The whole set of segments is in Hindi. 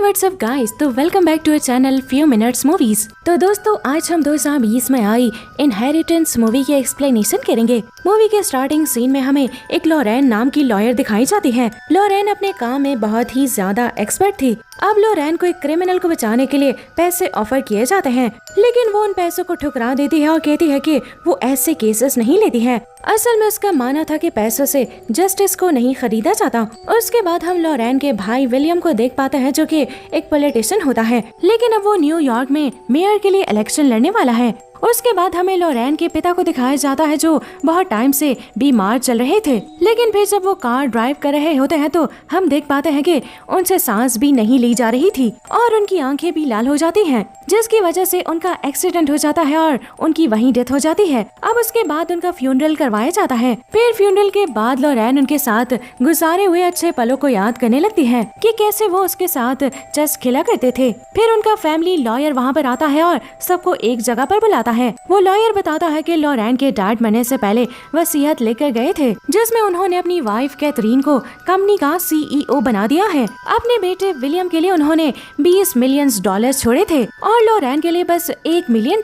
व्हाट्सअप गाइस, तो welcome back to our channel few minutes movies. तो दोस्तों आज हम 2020 में आई इनहेरिटेंस मूवी की एक्सप्लेनेशन करेंगे। मूवी के स्टार्टिंग सीन में हमें एक लॉरेन नाम की लॉयर दिखाई जाती है। लॉरेन अपने काम में बहुत ही ज्यादा एक्सपर्ट थी। अब लॉरेन को एक क्रिमिनल को बचाने के लिए पैसे ऑफर किए जाते हैं, लेकिन वो उन पैसों को ठुकरा देती है और कहती है कि वो ऐसे केसेस नहीं लेती है। असल में उसका मानना था कि पैसों से जस्टिस को नहीं खरीदा जाता। उसके बाद हम लॉरेन के भाई विलियम को देख पाते हैं, जो कि एक पॉलिटिशियन होता है, लेकिन अब वो न्यूयॉर्क में मेयर के लिए इलेक्शन लड़ने वाला है। उसके बाद हमें लॉरेन के पिता को दिखाया जाता है, जो बहुत टाइम से बीमार चल रहे थे, लेकिन फिर जब वो कार ड्राइव कर रहे होते हैं तो हम देख पाते हैं कि उनसे सांस भी नहीं ली जा रही थी और उनकी आंखें भी लाल हो जाती हैं, जिसकी वजह से उनका एक्सीडेंट हो जाता है और उनकी वहीं डेथ हो जाती है। अब उसके बाद उनका फ्यूनरल करवाया जाता है। फिर फ्यूनरल के बाद लॉरेन उनके साथ गुजारे हुए अच्छे पलों को याद करने लगती है कि कैसे वो उसके साथ चेस खेला करते थे। फिर उनका फैमिली लॉयर वहाँ पर आता है और सबको एक जगह पर बुलाता है। वो लॉयर बताता है कि लॉरेन के डैड मरने से पहले वसीयत लेकर गए थे, जिसमें उन्होंने अपनी वाइफ कैथरीन को कंपनी का CEO बना दिया है। अपने बेटे विलियम के लिए उन्होंने $20 मिलियन छोड़े थे और लॉरेन के लिए बस $1 मिलियन।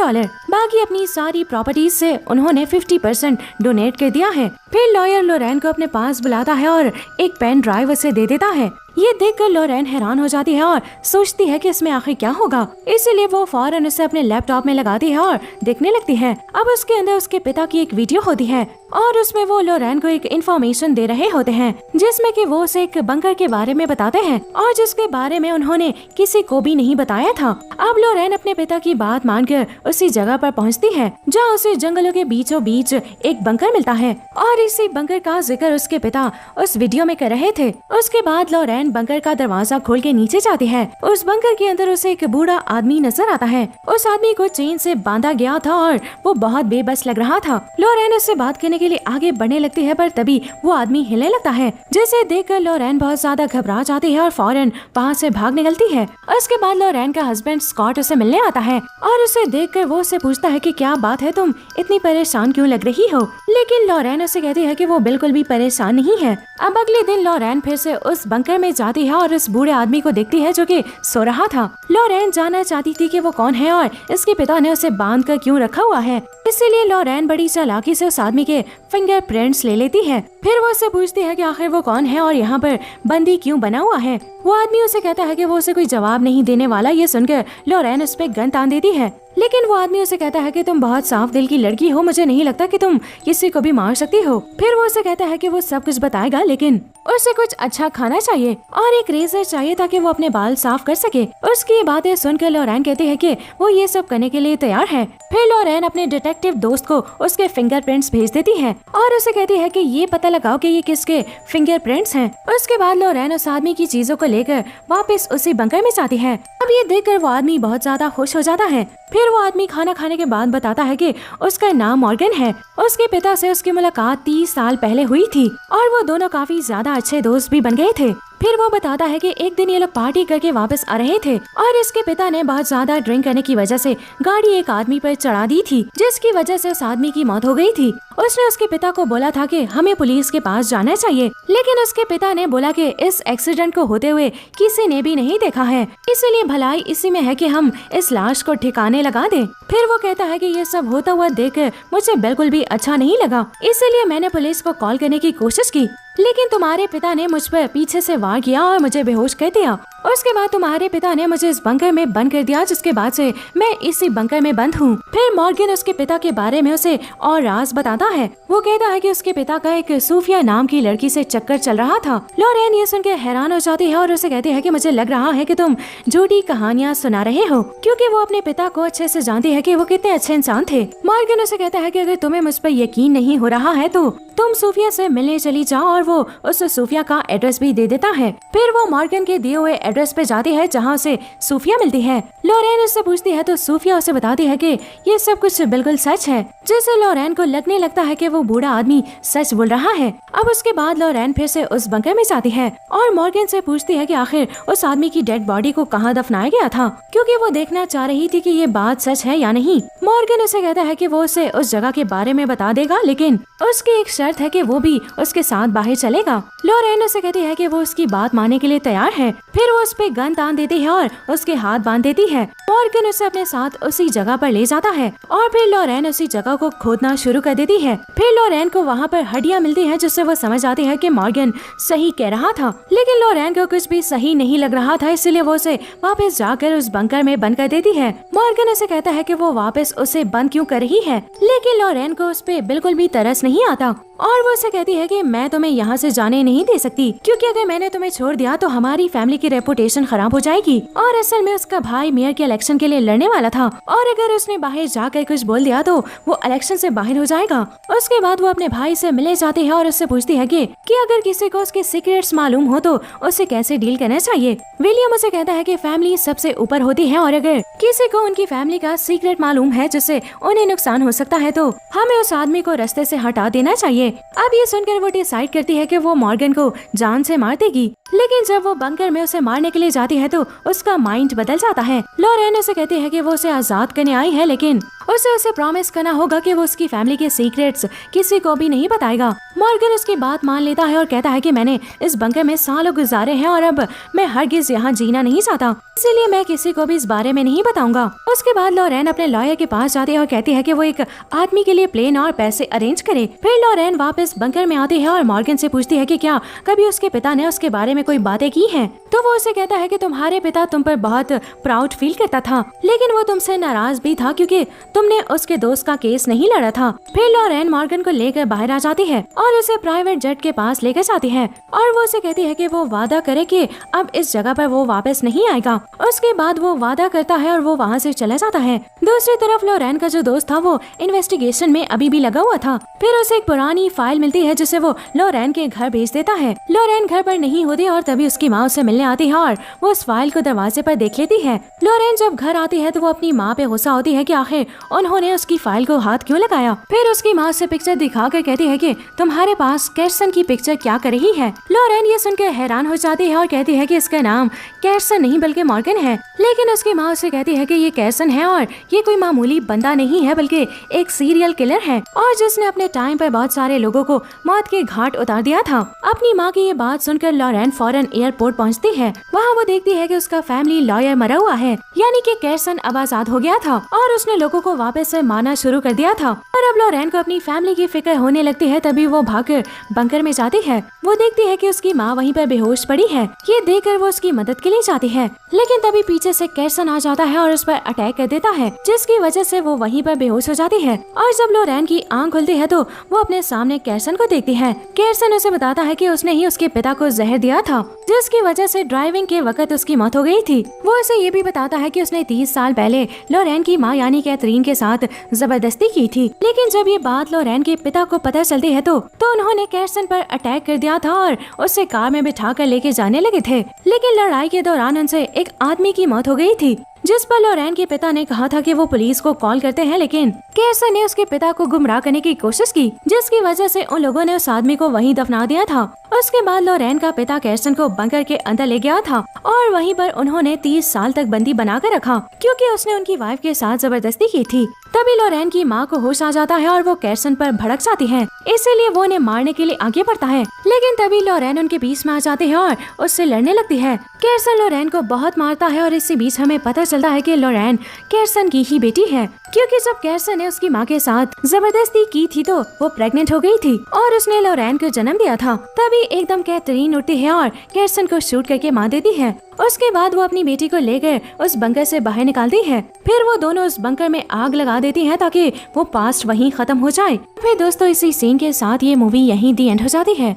बाकी अपनी सारी प्रॉपर्टीज से उन्होंने 50% डोनेट कर दिया है। फिर लॉयर लॉरेन को अपने पास बुलाता है और एक पेन ड्राइव उसे दे देता है। ये देखकर लॉरेन हैरान हो जाती है और सोचती है कि इसमें आखिर क्या होगा, इसीलिए वो फौरन उसे अपने लैपटॉप में लगाती है और देखने लगती है। अब उसके अंदर उसके पिता की एक वीडियो होती है और उसमें वो लॉरेन को एक इन्फॉर्मेशन दे रहे होते हैं, जिसमें कि वो उसे एक बंकर के बारे में बताते हैं और जिसके बारे में उन्होंने किसी को भी नहीं बताया था। अब लॉरेन अपने पिता की बात मानकर उसी जगह पर पहुंचती है, जहां उसे जंगलों के बीचों बीच एक बंकर मिलता है और इसी बंकर का जिक्र उसके पिता उस वीडियो में कर रहे थे। उसके बाद लॉरेन बंकर का दरवाजा खोल के नीचे जाती है। उस बंकर के अंदर उसे एक बूढ़ा आदमी नजर आता है। उस आदमी को चेन से बांधा गया था और वो बहुत बेबस लग रहा था। लॉरेन उससे बात करने के लिए आगे बढ़ने लगती है, पर तभी वो आदमी हिलने लगता है, जिसे देखकर लॉरेन बहुत ज्यादा घबरा जाती है और फौरन वहाँ से भाग निकलती है। उसके बाद लॉरेन का हस्बैंड स्कॉट उसे मिलने आता है और उसे देखकर वो उससे पूछता है कि क्या बात है, तुम इतनी परेशान क्यों लग रही हो। लेकिन लॉरेन उसे कहती है कि वो बिल्कुल भी परेशान नहीं है। अब अगले दिन लॉरेन फिर से उस बंकर में जाती है और उस बूढ़े आदमी को देखती है, जो कि सो रहा था। लॉरेन जानना चाहती थी कि वो कौन है और इसके पिता ने उसे बांध कर क्यों रखा हुआ है, इसीलिए लॉरेन बड़ी चालाकी से उस आदमी के फिंगरप्रिंट्स ले लेती है। फिर वो उससे पूछती है कि आखिर वो कौन है और यहाँ पर बंदी क्यों बना हुआ है। वो आदमी उसे कहता है कि वो उसे कोई जवाब नहीं देने वाला। ये सुनकर लॉरेन उस पे गन तान देती है, लेकिन वो आदमी उसे कहता है कि तुम बहुत साफ दिल की लड़की हो, मुझे नहीं लगता कि तुम किसी को भी मार सकती हो। फिर वो उसे कहता है कि वो सब कुछ बताएगा, लेकिन उसे कुछ अच्छा खाना चाहिए और एक रेजर चाहिए ताकि वो अपने बाल साफ कर सके। उसकी बातें सुनकर लॉरेन कहती है कि वो ये सब करने के लिए तैयार है। फिर लॉरेन अपने डिटेक्टिव दोस्त को उसके फिंगरप्रिंट्स भेज देती है और उसे कहती है कि ये पता लगाओ कि ये किसके फिंगरप्रिंट्स हैं। उसके बाद लॉरेन उस आदमी की चीजों को लेकर वापस उसी बंकर में जाती है। अब ये देखकर वो आदमी बहुत ज्यादा खुश हो जाता है। फिर वो आदमी खाना खाने के बाद बताता है कि उसका नाम मॉर्गन है। उसके पिता से उसकी मुलाकात 30 साल पहले हुई थी और वो दोनों काफी ज्यादा अच्छे दोस्त भी बन गए थे। फिर वो बताता है कि एक दिन ये लोग पार्टी करके वापस आ रहे थे और इसके पिता ने बहुत ज्यादा ड्रिंक करने की वजह से गाड़ी एक आदमी पर चढ़ा दी थी, जिसकी वजह से उस आदमी की मौत हो गई थी। उसने उसके पिता को बोला था कि हमें पुलिस के पास जाना चाहिए, लेकिन उसके पिता ने बोला कि इस एक्सीडेंट को होते हुए किसी ने भी नहीं देखा है, इसलिए भलाई इसी में है कि हम इस लाश को ठिकाने लगा दें। फिर वो कहता है कि ये सब होता हुआ देखकर मुझे बिल्कुल भी अच्छा नहीं लगा, इसलिए मैंने पुलिस को कॉल करने की कोशिश की, लेकिन तुम्हारे पिता ने मुझ पर पीछे से वार किया और मुझे बेहोश कर दिया। उसके बाद तुम्हारे पिता ने मुझे इस बंकर में बंद कर दिया, जिसके बाद से मैं इसी बंकर में बंद हूँ। फिर मॉर्गन उसके पिता के बारे में उसे और राज बताता है। वो कहता है कि उसके पिता का एक सूफिया नाम की लड़की से चक्कर चल रहा था। लॉरेन ये सुनकर हैरान हो जाती है और उसे कहती है कि मुझे लग रहा है कि तुम झूठी कहानियाँ सुना रहे हो, क्योंकि वो अपने पिता को अच्छे से जानती है कि वो कितने अच्छे इंसान थे। मॉर्गन उसे कहता है कि अगर तुम्हें मुझ पर यकीन नहीं हो रहा है तो तुम सूफिया से मिलने चली जाओ, और वो उस सूफिया का एड्रेस भी दे देता है। फिर वो मॉर्गन के दिए हुए एड्रेस पे जाती है, जहाँ उसे सूफिया मिलती है। लॉरेन उससे पूछती है तो सूफिया उसे बताती है कि ये सब कुछ बिल्कुल सच है, जिससे लॉरेन को लगने लगता है कि वो बूढ़ा आदमी सच बोल रहा है। अब उसके बाद लॉरेन फिर से उस बंकर में जाती है और मॉर्गन से पूछती है कि आखिर उस आदमी की डेड बॉडी को कहाँ दफनाया गया था, क्योंकि वो देखना चाह रही थी कि ये बात सच है या नहीं। मॉर्गन उसे कहता है कि वो उसे उस जगह के बारे में बता देगा, लेकिन उसकी एक शर्त है कि वो भी उसके साथ बाहर बाहर चलेगा। लॉरेन उसे कहती है कि वो उसकी बात मानने के लिए तैयार है। फिर वो उस पे गन तान देती है और उसके हाथ बांध देती है। मॉर्गन उसे अपने साथ उसी जगह पर ले जाता है और फिर लॉरेन उसी जगह को खोदना शुरू कर देती है। फिर लॉरेन को वहाँ पर हड्डियाँ मिलती हैं, जिससे वो समझ आती है कि मॉर्गन सही कह रहा था। लेकिन लॉरेन को कुछ भी सही नहीं लग रहा था, इसलिए वो उसे वापस जाकर उस बंकर में बंद कर देती है। मॉर्गन उसे कहता है कि वो वापस उसे बंद क्यों कर रही है, लेकिन लॉरेन को उस पे बिल्कुल भी तरस नहीं आता और वो उसे कहती है कि मैं तुम्हें यहाँ से जाने नहीं दे सकती, क्योंकि अगर मैंने तुम्हें छोड़ दिया तो हमारी फैमिली की रेपुटेशन खराब हो जाएगी। और असल में उसका भाई मेयर के इलेक्शन के लिए लड़ने वाला था और अगर उसने बाहर जाकर कुछ बोल दिया तो वो इलेक्शन से बाहर हो जाएगा। उसके बाद वो अपने भाई से मिलने जाती है और उससे पूछती है कि अगर किसी को उसके सीक्रेट्स मालूम हो तो उससे कैसे डील करना चाहिए। विलियम उसे कहता है कि फैमिली सबसे ऊपर होती है और अगर किसी को उनकी फैमिली का सीक्रेट मालूम है जिससे उन्हें नुकसान हो सकता है तो हमें उस आदमी को रास्ते से हटा देना चाहिए। अब ये सुनकर वो डिसाइड करती है कि वो मॉर्गन को जान से मार देगी, लेकिन जब वो बंकर में उसे मारने के लिए जाती है तो उसका माइंड बदल जाता है। लॉरेन उसे कहती है कि वो उसे आजाद करने आई है, लेकिन उसे प्रॉमिस करना होगा कि वो उसकी फैमिली के सीक्रेट्स किसी को भी नहीं बताएगा। मॉर्गन उसकी बात मान लेता है और कहता है कि मैंने इस बंकर में सालों गुजारे हैं और अब मैं हरगिज यहाँ जीना नहीं चाहता, इसीलिए मैं किसी को भी इस बारे में नहीं बताऊंगा। उसके बाद लॉरेन अपने लॉयर के पास जाती है और कहती है कि वो एक आदमी के लिए प्लेन और पैसे अरेंज करे। फिर लॉरेन वापस बंकर में आती है और मॉर्गन से पूछती है कि क्या कभी उसके पिता ने उसके बारे में कोई बातें की हैं। तो वो उसे कहता है कि तुम्हारे पिता तुम पर बहुत प्राउड फील करता था, लेकिन वो तुमसे नाराज भी था क्योंकि तुमने उसके दोस्त का केस नहीं लड़ा था। फिर लॉरेन मॉर्गन को लेकर बाहर आ जाती है और उसे प्राइवेट जेट के पास लेकर जाती है और वो उसे कहती है कि वो वादा करे कि अब इस जगह पर वो वापस नहीं आएगा। उसके बाद वो वादा करता है और वो वहाँ से चला जाता है। दूसरी तरफ लॉरेन का जो दोस्त था वो इन्वेस्टिगेशन में अभी भी लगा हुआ था। फिर उसे एक पुरानी फाइल मिलती है जिसे वो लॉरेन के घर भेज देता है। लॉरेन घर पर नहीं होती और तभी उसकी माँ उसे मिलने आती है और वो उस फाइल को दरवाजे पर देख लेती है। लॉरेन जब घर आती है तो वो अपनी माँ पे गुस्सा होती है कि आखिर उन्होंने उसकी फाइल को हाथ क्यों लगाया। फिर उसकी माँ से पिक्चर दिखाकर कहती है कि तुम्हारे पास कैरसन की पिक्चर क्या कर रही है। लॉरेन ये सुनकर हैरान हो जाती है और कहती है कि इसका नाम कैरसन नहीं बल्कि मॉर्गन है। लेकिन उसकी माँ उसे कहती है कि ये कैरसन है और ये कोई मामूली बंदा नहीं है बल्कि एक सीरियल किलर है और जिसने अपने टाइम पर बहुत सारे लोगों को मौत के घाट उतार दिया था। अपनी माँ की ये बात सुनकर लॉरेन फौरन एयरपोर्ट पहुँचती है। वहाँ वो देखती है कि उसका फैमिली लॉयर मरा हुआ है, यानी कि कैरसन अब आजाद हो गया था और उसने लोगों को वापस से मारना शुरू कर दिया था। और अब लॉरेन को अपनी फैमिली की फिक्र होने लगती है। तभी वो भागकर बंकर में जाती है। वो देखती है कि उसकी माँ वहीं पर बेहोश पड़ी है। ये देखकर वो उसकी मदद के लिए जाती है, लेकिन तभी पीछे से कैरसन आ जाता है और उस पर अटैक कर देता है, जिसकी वजह से वो वहीं पर बेहोश हो जाती है। और जब लॉरेन की आंख खुलती है तो वो अपने सामने कैरसन को देखती है। कैरसन उसे बताता है कि उसने ही उसके पिता को जहर दिया था, जिसकी वजह से ड्राइविंग के वक्त उसकी मौत हो गई थी। वो उसे ये भी बताता है कि उसने 30 साल पहले लॉरेन की माँ यानी कैथरीन के साथ जबरदस्ती की थी। लेकिन जब ये बात लॉरेन के पिता को पता चलती है तो उन्होंने कैरसन पर अटैक कर दिया था और उसे कार में बिठा कर लेके जाने लगे थे। लेकिन लड़ाई के दौरान उनसे एक आदमी की मौत हो गई थी, जिस पर लॉरेन के पिता ने कहा था कि वो पुलिस को कॉल करते हैं, लेकिन कैरसन ने उसके पिता को गुमराह करने की कोशिश की, जिसकी वजह से उन लोगों ने उस आदमी को वहीं दफना दिया था। उसके बाद लॉरेन का पिता कैरसन को बंकर के अंदर ले गया था और वहीं पर उन्होंने 30 साल तक बंदी बनाकर रखा, क्योंकि उसने उनकी वाइफ के साथ जबरदस्ती की थी। तभी लॉरेन की माँ को होश आ जाता है और वो कैरसन पर भड़क जाती है, इसीलिए वो उन्हें मारने के लिए आगे बढ़ता है। लेकिन तभी लॉरेन उनके बीच में आ जाती है और उससे लड़ने लगती है। कैरसन लॉरेन को बहुत मारता है और इसी बीच हमें पता चलता है कि लॉरेन कैरसन की ही बेटी है, क्योंकि जब कैरसन ने उसकी माँ के साथ जबरदस्ती की थी तो वो प्रेग्नेंट हो गई थी और उसने लॉरेन को जन्म दिया था। तभी एकदम कैथरीन उठती है और कैरसन को शूट करके मार देती है। उसके बाद वो अपनी बेटी को लेकर उस बंकर से बाहर निकालती है। फिर वो दोनों उस बंकर में आग लगा देती हैं ताकि वो पास्ट वहीं खत्म हो जाए। फिर दोस्तों इसी सीन के साथ ये मूवी यहीं दी एंड हो जाती है।